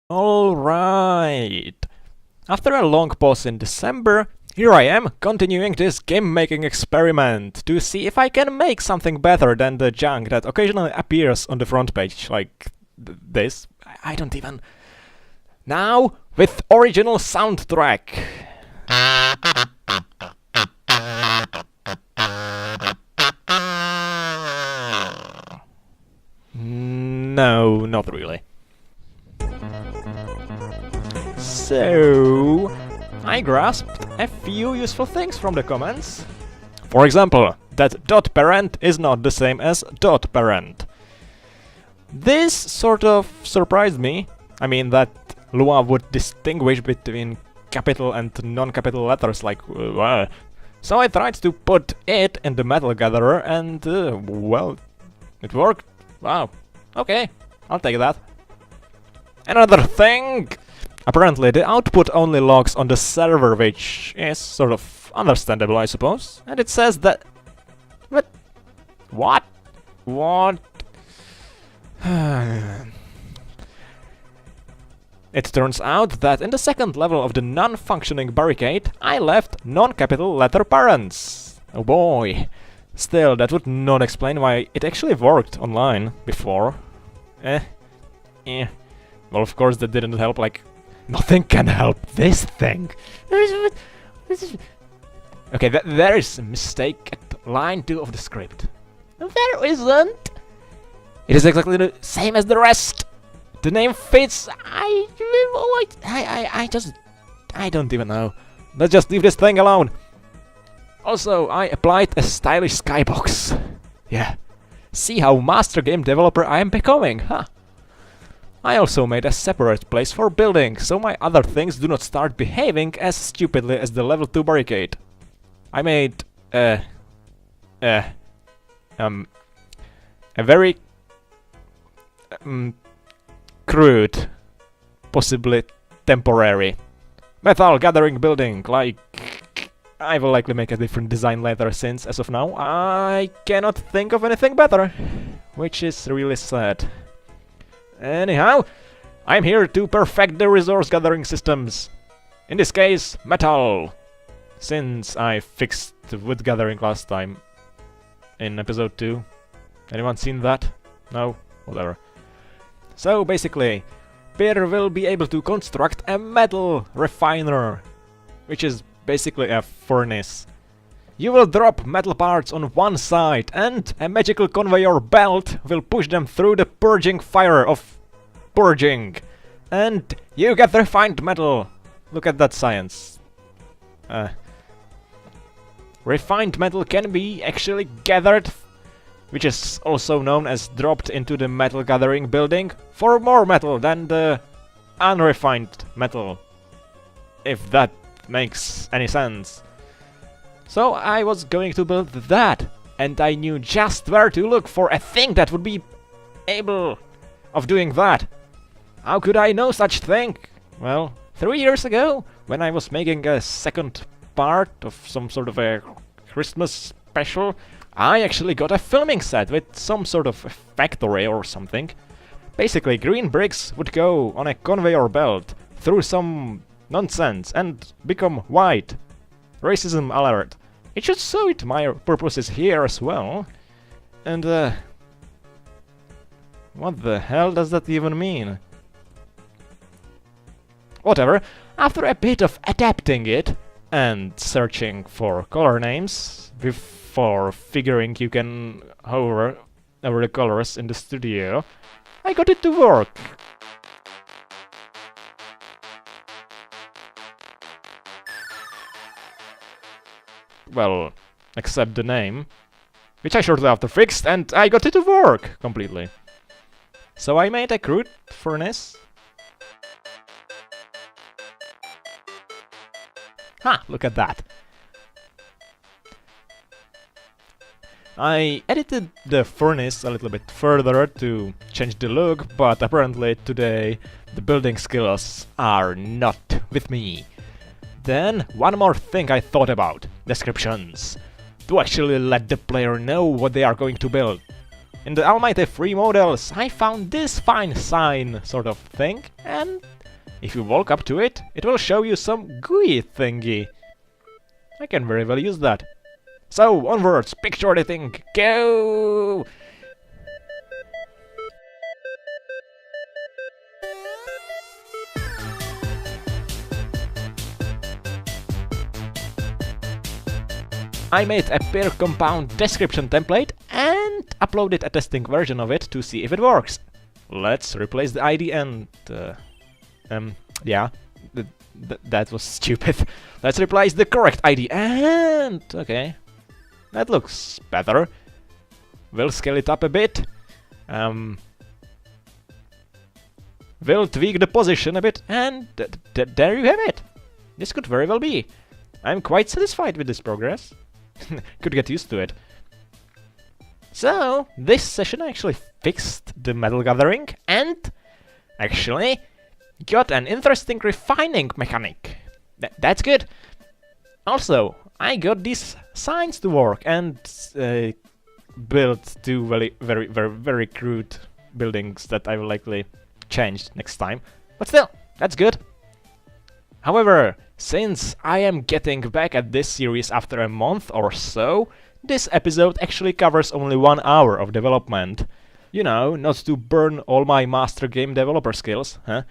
Alright. After a long pause in December, here I am, continuing this game-making experiment to see if I can make something better than the junk that occasionally appears on the front page, like this. I don't even... Now, with original soundtrack! No, not really. So, I grasped a few useful things from the comments. For example, that .parent is not the same as .parent. This sort of surprised me. I mean that Lua would distinguish between capital and non-capital letters like... So I tried to put it in the metal gatherer and, well, it worked. Wow. Okay, I'll take that. Another thing! Apparently the output only logs on the server, which is sort of understandable, I suppose. And it says that... But... What? What? It turns out that in the second level of the non-functioning barricade, I left non-capital letter parents. Oh boy. Still, that would not explain why it actually worked online before. Well, of course that didn't help, like... Nothing can help this thing! Okay, there is a mistake at line 2 of the script. There isn't! It is exactly the same as the rest! The name fits... I don't even know. Let's just leave this thing alone. Also, I applied a stylish skybox. Yeah. See how master game developer I am becoming, huh? I also made a separate place for building, so my other things do not start behaving as stupidly as the level 2 barricade. I made a very crude, possibly temporary metal gathering building, like... I will likely make a different design later, since as of now I cannot think of anything better, which is really sad. Anyhow, I'm here to perfect the resource gathering systems. In this case, metal, since I fixed the wood gathering last time in episode 2. Anyone seen that? No? Whatever. So basically, Peter will be able to construct a metal refiner, which is basically a furnace. You will drop metal parts on one side, and a magical conveyor belt will push them through the purging fire of purging. And you get refined metal. Look at that science. Refined metal can be actually gathered, which is also known as dropped into the metal gathering building, for more metal than the unrefined metal. If that makes any sense. So I was going to build that, and I knew just where to look for a thing that would be able of doing that. How could I know such thing? Well, 3 years ago, when I was making a second part of some sort of a Christmas special, I actually got a filming set with some sort of factory or something. Basically, green bricks would go on a conveyor belt through some nonsense and become white. Racism alert. It should suit my purposes here as well. And what the hell does that even mean? Whatever. After a bit of adapting it and searching for color names before figuring you can hover over the colors in the studio, I got it to work. Well, except the name, which I shortly after fixed, and I got it to work completely. So I made a crude furnace. Ha! Look at that. I edited the furnace a little bit further to change the look, but apparently today the building skills are not with me. Then, one more thing I thought about. Descriptions. To actually let the player know what they are going to build. In the almighty free models, I found this fine sign sort of thing, and if you walk up to it, it will show you some GUI thingy. I can very well use that. So, onwards, picture editing, go! I made a pair compound description template and uploaded a testing version of it to see if it works. Let's replace the ID and... yeah, that was stupid. Let's replace the correct ID and... okay, that looks better. We'll scale it up a bit. We'll tweak the position a bit and there you have it. This could very well be. I'm quite satisfied with this progress. Could get used to it. So, this session I actually fixed the metal gathering and actually got an interesting refining mechanic. That's good. Also, I got these signs to work and built two very crude buildings that I will likely change next time. But still, that's good. However, since I am getting back at this series after a month or so, this episode actually covers only 1 hour of development. You know, not to burn all my master game developer skills, huh?